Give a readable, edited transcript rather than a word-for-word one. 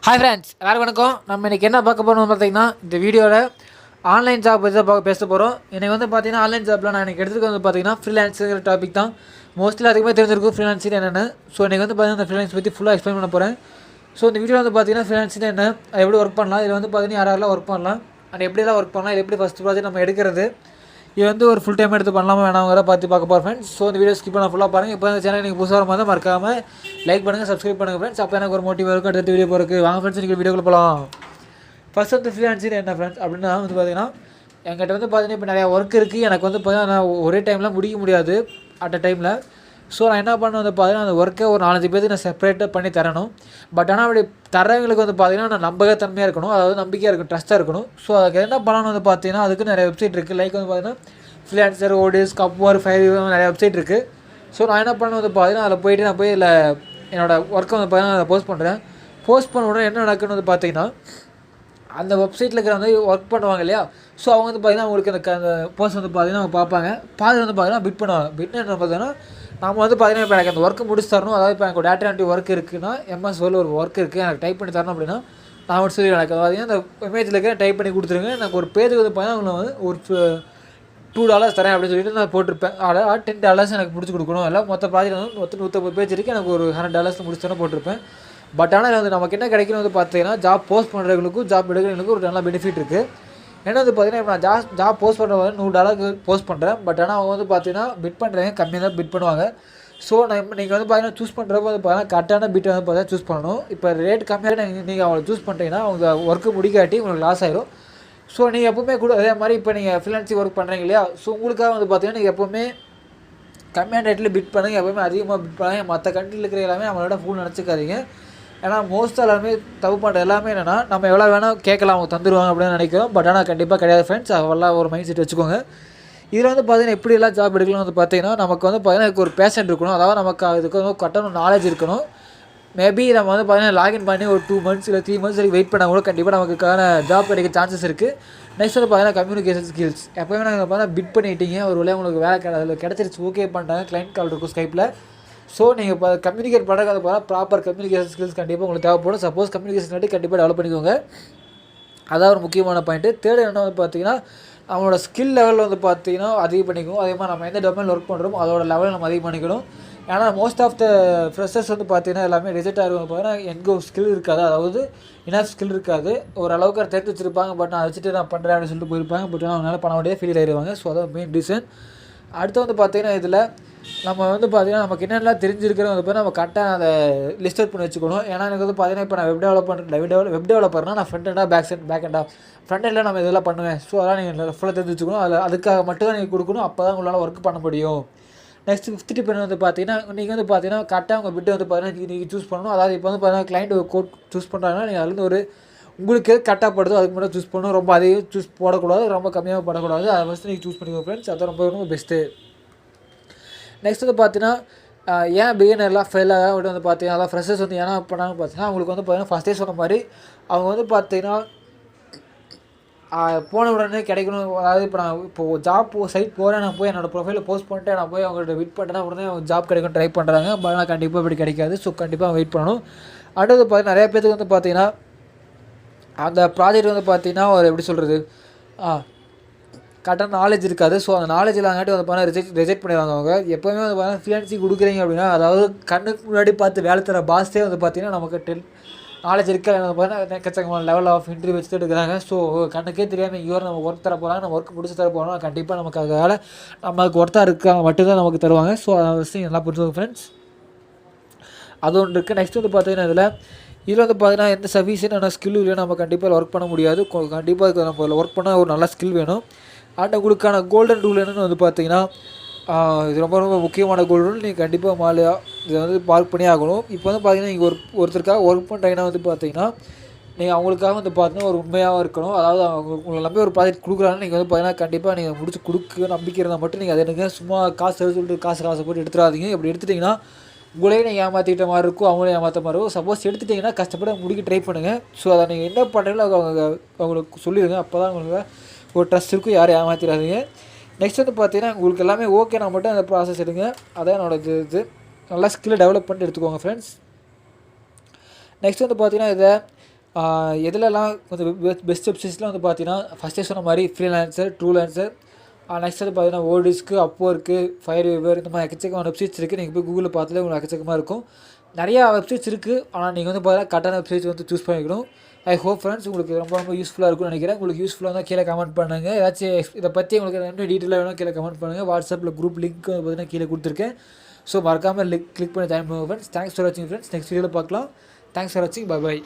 Hi friends, எல்லாரும் வணக்கம். நம்ம இன்றைக்கி என்ன பார்க்க போகிறோம்னு பார்த்தீங்கன்னா, இந்த வீடியோவில் ஆன்லைன் ஜாப் பற்றி தான் பேச போகிறோம். எனக்கு பார்த்தீங்கன்னா ஆன்லைன் ஜாப்பில் நான் எனக்கு எடுத்துகிட்டு பார்த்தீங்கன்னா ஃப்ரீலான்ஸுங்கிற டாபிக் தான் மோஸ்ட்லி அதிகமாக தெரிஞ்சிருக்கும். ஃப்ரீலான்ஸிங் என்னென்னு இன்றைக்கி பார்த்தீங்கன்னா இந்த ஃப்ரீலான்ஸ் பற்றி ஃபுல்லாக எக்ஸ்பிளைன் பண்ண போகிறேன். இந்த வீடியோ பார்த்தீங்கன்னா ஃப்ரீலான்ஸிங் என்ன, எப்படி ஒர்க் பண்ணலாம், இதில் பார்த்தீங்கன்னா யாரெல்லாம் ஒர்க் பண்ணலாம், அண்ட் எப்படிலாம் ஒர்க் பண்ணலாம், இது எப்படி ஃபஸ்ட் ப்ராஜெக்ட் நம்ம எடுக்கிறது, இது ஒரு ஃபுல் டைம் எடுத்து பண்ணலாமா வேணாங்கிற பார்க்க போகிறேன் ஃப்ரெண்ட்ஸ். இந்த வீடியோ ஸ்கிப் பண்ண ஃபுல்லாக பாருங்கள். இப்போ இந்த சேனல் நீங்கள் புதுசாக மாதிரி மறக்காமல் லைக் பண்ணுங்கள், சப்ஸ்கிரைப் பண்ணுங்கள் ஃப்ரெண்ட்ஸ். அப்போ எனக்கு ஒரு மோட்டிவ் இருக்கும் அடுத்த வீடியோ போகிறதுக்கு. வாங்க ஃப்ரெண்ட்ஸ், நீங்கள் வீடியோக்குள்ள போகலாம். ஃபர்ஸ்ட் ஃப்ரீலான்சிங் என்ன ஃப்ரெண்ட்ஸ் அப்படின்னா பார்த்தீங்கன்னா, என்கிட்ட பார்த்தீங்கன்னா இப்போ நிறையா ஒர்க் இருக்குது. எனக்கு பார்த்தீங்கன்னா நான் ஒரே டைமில் முடிக்க முடியாது அட் அ டைமில். நான் என்ன பண்ண பார்த்தீங்கன்னா அந்த ஒர்க்கை ஒரு 4-5 பேருக்கு நான் செப்பரேட்டாக பண்ணி தரணும். பட் ஆனால் அப்படி தரவங்களுக்கு பார்த்தீங்கன்னா நான் நம்பகத்தன்மையாக இருக்கணும், அதாவது நம்பிக்கையாக இருக்கணும், ட்ரஸ்ட்டாக இருக்கணும். அதுக்கு என்ன பண்ணணும் பார்த்தீங்கன்னா, அதுக்கு நிறைய வெப்சைட் இருக்குது. லைக் பார்த்தீங்கன்னா ஃப்ரீலான்சர், ஓடிஸ், கப்வர், ஃபைவ், நிறைய வெப்சைட் இருக்குது. நான் என்ன பண்ண பார்த்தீங்கன்னா அதில் போய்ட்டு நான் போய் இல்லை என்னோடய ஒர்க்கை பார்த்தீங்கன்னா அதை போஸ்ட் பண்ணுறேன். போஸ்ட் பண்ண உடனே என்ன நடக்குன்னு பார்த்தீங்கன்னா, அந்த வெப்சைட்டில் இருக்கிற ஒர்க் பண்ணுவாங்க இல்லையா, அவங்க பார்த்தீங்கன்னா அவங்களுக்கு அந்த போஸ்ட் பார்த்தீங்கன்னா அவங்க பார்ப்பாங்க. பார்த்தீங்கன்னா பிட் பண்ணுவாங்க. பிட்னு என்ன பார்த்தீங்கன்னா, நம்ம பார்த்தீங்கன்னா இப்போ எனக்கு அந்த ஒர்க்கு முடிச்சு தரணும். அதாவது இப்போ எனக்கு டேட்டா என்ட்ரி ஒர்க் இருக்குன்னா, எம்எஸ் வேர்டில் ஒரு ஒர்க் இருக்குது, எனக்கு டைப் பண்ணி தரணும் அப்படின்னா நான் ஒரு சொல்லி எனக்கு பார்த்தீங்கன்னா அந்த இமேஜில் இருக்கிற டைப் பண்ணி கொடுத்துருங்க. எனக்கு ஒரு பேஜுக்கு பார்த்தீங்கன்னா அவங்களை ஒரு $2 தரேன் அப்படின்னு சொல்லிட்டு நான் போட்டிருப்பேன். அதாவது $10 எனக்கு முடிச்சு கொடுக்கணும். எல்லாம் மொத்த ப்ராஜெக்ட் மொத்தம் 150 பேஜ் இருக்குது, எனக்கு ஒரு $100 முடிச்சு போட்டிருப்பேன். பட் ஆனால் நமக்கு என்ன கிடைக்கணும் பார்த்தீங்கன்னா, ஜாப் போஸ்ட் பண்ணுறவங்களுக்கும் ஜாப் எடுக்கிறவங்களுக்கும் ஒரு நல்ல பெனிஃபிட் இருக்குது. ஏன்னா பார்த்தீங்கன்னா இப்போ நான் ஜாப் போஸ்ட் பண்ணுறது $100 போஸ்ட் பண்ணுறேன். பட் ஆனால் அவங்க பார்த்தீங்கன்னா பிட் பண்ணுறவங்க கம்மியாக தான் பிட் பண்ணுவாங்க. நீங்கள் பார்த்தீங்கன்னா சூஸ் பண்ணுறப்ப பார்த்தீங்கன்னா கரெக்டான பிட் பார்த்தீங்கன்னா சூஸ் பண்ணணும். இப்போ ரேட் கம்மியாக நீங்கள் அவங்களை சூஸ் பண்ணிட்டீங்கன்னா அவங்க ஒர்க்கு முடிக்காட்டி உங்களுக்கு லாஸ் ஆயிடும். நீங்கள் எப்போவுமே கூட அதே மாதிரி இப்போ நீங்கள் ஃப்ரீலான்சிங் ஒர்க் பண்ணுறீங்க இல்லையா, உங்களுக்காக பார்த்தீங்கன்னா நீங்கள் எப்போவுமே கம்மியான ரேட்டில் பிட் பண்ணுங்க, எப்போவுமே அதிகமாக பிட் பண்ணுங்க. மற்ற கண்ட்ரியில் இருக்கிற எல்லாமே அவங்களோட ஃபுல் நினச்சிக்காதீங்க. ஏன்னா மோஸ்ட்டாக எல்லாமே தப்பு பண்ணுற எல்லாமே என்னென்னா, நம்ம எவ்வளோ வேணால் கேட்கலாம், அவங்க தந்துடுவாங்க அப்படின்னு நினைக்கிறோம். பட் ஆனால் கண்டிப்பாக கிடையாது ஃப்ரெண்ட்ஸ். அவெல்லாம் ஒரு மைண்ட் செட் வச்சுக்கோங்க. இதில் பார்த்தீங்கன்னா எப்படியெல்லாம் ஜாப் எடுக்கலாம் பார்த்தீங்கன்னா, நமக்கு பார்த்தீங்கன்னா ஒரு பேஷன் இருக்கணும். அதாவது நமக்கு அதுக்கு கரெக்டான நாலேஜ் இருக்கணும். மேபி நம்ம பார்த்தீங்கன்னா லாகின் பண்ணி ஒரு 2 months இல்லை 3 months வரைக்கும் வெயிட் பண்ணால் கூட கண்டிப்பாக நமக்கான ஜாப் கிடைக்க சான்சஸ் இருக்குது. நெக்ஸ்ட் பார்த்தீங்கன்னா கம்யூனிகேஷன் ஸ்கில்ஸ். எப்போயுமே நாங்கள் பார்த்தீங்கன்னா பிட் பண்ணிட்டீங்க, ஒரு வேலையை உங்களுக்கு வேலை அதில் கிடச்சிருச்சு, ஓகே பண்ணிட்டாங்க, கிளைண்ட் கால் இருக்கும் ஸ்கைப்பில். நீங்கள் இப்போ கம்யூனிகேட் பண்ணுறது ப்ராப்பர் கம்யூனிகேஷன் ஸ்கில்ஸ் கண்டிப்பாக உங்களுக்கு தேவைப்படும். சப்போஸ் கம்யூனிகேஷன் கண்டிப்பாக டெவலப் பண்ணிக்கோங்க. அதான் ஒரு முக்கியமான பாயிண்ட்டு. தேர்ட் என்ன பார்த்தீங்கன்னா, நம்மளோட ஸ்கில் லெவலில் பார்த்தீங்கன்னா அதிகம் பண்ணிக்கணும். அதே மாதிரி நம்ம எந்த டொமைனில் ஒர்க் பண்ணுறோமோ அதோட லெவலில் நம்ம அதிகம் பண்ணிக்கணும். ஏன்னா மோஸ்ட் ஆஃப் த ஃப்ரெஷர்ஸ் பார்த்தீங்கன்னா எல்லாமே ரிஜெக்ட் ஆகிருவாங்க. பார்த்தீங்கன்னா எனக்கு ஸ்கில் இருக்காது, அதாவது இனஃப் ஸ்கில் இருக்காது. ஓரளவுக்கு தெரிஞ்சு வச்சுருப்பாங்க, பட் நான் வச்சுட்டு நான் பண்ணுறேன் அப்படின்னு சொல்லிட்டு போயிருப்பாங்க. பட் அவங்களால பண்ண முடியாது, ஃபீல் ஆகிடுவாங்க. அதான் மெயின் ரீசன். அடுத்து பார்த்தீங்கன்னா இதில் நம்ம பார்த்தீங்கன்னா நமக்கு என்னென்னலாம் தெரிஞ்சிருக்கிறோம் நம்ம கரெக்டாக அதை லிஸ்ட் அவுட் பண்ணி வச்சுக்கணும். ஏன்னா எனக்கு பார்த்தீங்கன்னா இப்போ நான் வெப் டெவலப்பர்னா நான் ஃப்ரண்ட் எண்டாக பேக் எண்டாக ஃப்ரண்ட் எண்டில் நம்ம இதெல்லாம் பண்ணுவேன். அதெல்லாம் நீங்கள் ஃபுல்லாக தெரிஞ்சு வச்சுக்கணும். அதுக்காக மட்டும் தான் நீங்கள் கொடுக்கணும். அப்போ தான் உங்களால் ஒர்க் பண்ண முடியும். நெக்ஸ்ட் 5th டிப் பார்த்தீங்கன்னா, நீங்கள் பார்த்தீங்கன்னா கரெக்டாக உங்கள் பிட்டை பார்த்தீங்கன்னா நீங்கள் சூஸ் பண்ணணும். அதாவது இப்போ பார்த்தீங்கன்னா கிளைண்ட் ஒரு கோட் சூஸ் பண்ணுறாங்கன்னா நீங்கள் அதுலேருந்து ஒரு உங்களுக்கு கரெக்டாக படுதோ அதுக்கு மட்டும் சூஸ் பண்ணணும். ரொம்ப அதிகம் சூஸ் போடக்கூடாது, ரொம்ப கம்மியாக போடக்கூடாது. அதை ஃபஸ்ட்டு நீங்கள் சூஸ் பண்ணிக்கோ ஃப்ரெண்ட்ஸ். அதான் ரொம்ப பெஸ்ட்டு. நெக்ஸ்ட் பார்த்தீங்கன்னா, ஏன் பிகினர்லாம் ஃபெயில் ஆக பார்த்தீங்கன்னா, அதான் ஃப்ரெஷர்ஸ் ஏன்னா பண்ணாங்க பார்த்தீங்கன்னா, அவங்களுக்கு பார்த்தீங்கன்னா ஃபஸ்ட்டே சொன்ன மாதிரி அவங்க பார்த்தீங்கன்னா போன உடனே கிடைக்கணும். அதாவது இப்போ நான் ஜாப் சைட் போகிறேன், நான் போய் என்னோடய ப்ரொஃபைலில் போஸ்ட் பண்ணிட்டு நான் போய் அவங்கள்ட்ட வெயிட் பண்ணிட்டேன்னா உடனே அவங்க ஜாப் கிடைக்கும் ட்ரை பண்ணுறாங்க. பட் ஆனால் கண்டிப்பாக இப்படி கிடைக்காது. கண்டிப்பாக வெயிட் பண்ணணும். அடுத்தது பார்த்தீங்கன்னா நிறைய பேருக்கு பார்த்தீங்கன்னா அந்த ப்ராஜெக்ட் பார்த்தீங்கன்னா ஒரு எப்படி சொல்கிறது, கரெக்டான நாலேஜ் இருக்காது. அந்த நாலேஜ் இல்லாங்காட்டி பார்த்தீங்கன்னா ரிஜெக்ட் பண்ணிடுவாங்க. அவங்க எப்போவுமே பார்த்தீங்கன்னா ஃப்ரீலான்சிங் கொடுக்குறீங்க அப்படின்னா, அதாவது கண்ணுக்கு முன்னாடி பார்த்து வேலை தர பாஸே பார்த்தீங்கன்னா நமக்கு நாலேஜ் இருக்கா பார்த்தீங்கன்னா எக்கச்சக்கமான லெவல் ஆஃப் இன்டர்வியூ வச்சுட்டு எடுக்கிறாங்க. கண்ணுக்கே தெரியாமல் இவர் நம்ம ஒர்க் தர போகிறாங்க, நம்ம ஒர்க் முடிச்சு தர போகிறோம், கண்டிப்பாக நமக்கு அதனால் நமக்கு ஒர்த்தாக இருக்காங்க மட்டும்தான் நமக்கு தருவாங்க. அதை விஷயம் நல்லா புரிஞ்சுக்கோங்க ஃப்ரெண்ட்ஸ். அது ஒன்று இருக்குது. நெக்ஸ்ட் பார்த்தீங்கன்னா இதில் பார்த்தீங்கன்னா எந்த சஃபிஷியன்டான ஸ்கில் இல்லையா நம்ம கண்டிப்பாக ஒர்க் பண்ண முடியாது. கண்டிப்பாக நம்ம ஒர்க் பண்ணால் ஒரு நல்ல ஸ்கில் வேணும். அண்ட் உங்களுக்கான கோல்டன் ரூல் என்னென்னு பார்த்தீங்கன்னா, இது ரொம்ப ரொம்ப முக்கியமான கோல்டன் ரூல். நீங்கள் கண்டிப்பாக இதை பார்க் பண்ணி ஆகணும். இப்போ பார்த்தீங்கன்னா நீங்கள் ஒருத்தருக்காக ஒர்க் பண்ணுறீங்கன்னா பார்த்தீங்கன்னா, நீங்கள் அவங்களுக்காக பார்த்தீங்கன்னா ஒரு உண்மையாக இருக்கணும். அதாவது உங்களை நம்பி ஒரு ப்ராஜெக்ட் கொடுக்குறாங்க, நீங்கள் பார்த்தீங்கன்னா கண்டிப்பாக நீங்கள் முடிச்சு கொடுக்க நம்பிக்கை இருந்தால் மட்டும் நீங்கள் அதை எனக்கு சும்மா காசு சொல்லிட்டு காசு போட்டு எடுத்துடாதீங்க. இப்படி எடுத்துட்டிங்கன்னா உங்களையும் நீங்கள் ஏமாற்றிட்ட மாதிரி இருக்கும், அவங்களையும் ஏமாற்ற மாதிரி இருக்கும். சப்போஸ் எடுத்துட்டிங்கன்னா கஷ்டப்பட்டு முடிக்க ட்ரை பண்ணுங்கள். அதை நீங்கள் என்ன பண்ணுறீங்களோ அவங்களுக்கு சொல்லிடுங்க. அப்போ தான் உங்களுக்கு ஒரு ட்ரஸ்ட் இருக்கும், யாரும் ஏமாற்றிடாதீங்க. நெக்ஸ்ட் பார்த்தீங்கன்னா உங்களுக்கு எல்லாமே ஓகேனா மட்டும் அந்த ப்ராசஸ் எடுங்க. அதான் என்னோடய நல்லா ஸ்கில்லை டெவலப் பண்ணிட்டு எடுத்துக்கோங்க ஃப்ரெண்ட்ஸ். நெக்ஸ்ட் பார்த்தீங்கன்னா எதுலலாம் கொஞ்சம் பெஸ்ட் வெப்சைட்ஸ்லாம் வந்து பார்த்தீங்கன்னா ஃபஸ்ட்டே சொன்ன மாதிரி ஃப்ரீலான்சர், ட்ரூலான்சர், நெக்ஸ்ட் வந்து பார்த்தீங்கன்னா ஓடிஸ்க்கு, அப்வொர்க்கு, ஃபயர்வேவர் இந்த மாதிரி எக்கச்சக்கமான வெப்சைட்ஸ் இருக்குது. நீங்கள் போய் கூகுளில் பார்த்தாலே உங்களுக்கு எக்கச்சக்கமாக இருக்கும். நிறையா வெப்சைட்ஸ் இருக்குது. ஆனால் நீங்கள் வந்து பார்த்தீங்கன்னா கரெக்டான வெப்சைட்ஸ் வந்து சூஸ் பண்ணிக்கணும். ஐ ஹோப் ஃப்ரெண்ட்ஸ் உங்களுக்கு ரொம்ப ரொம்ப யூஸ்ஃபுல்லாக இருக்கும்னு நினைக்கிறேன். உங்களுக்கு யூஸ்ஃபுல்லாக இருந்தால் கீழே கமெண்ட் பண்ணுங்கள். ஏதாச்சும் இதை பற்றி உங்களுக்கு இன்னும் டீட்டெயிலாக வேணும் கீழே கமெண்ட் பண்ணுங்கள். வாட்ஸ்அப்பில் குரூப் லிங்க் பார்த்தீங்கன்னா கீழே கொடுத்துருக்கேன். ஸோ மறக்காமல் கிளிக் பண்ணி ஜாயின் பண்ணுங்கள் ஃப்ரெண்ட்ஸ். தேங்க்ஸ் ஃபார் வாட்சிங் ஃப்ரெண்ட்ஸ். நெக்ஸ்ட் வீடியோவில் பார்க்கலாம். தேங்க்ஸ் ஃபார் வாட்சிங். பை.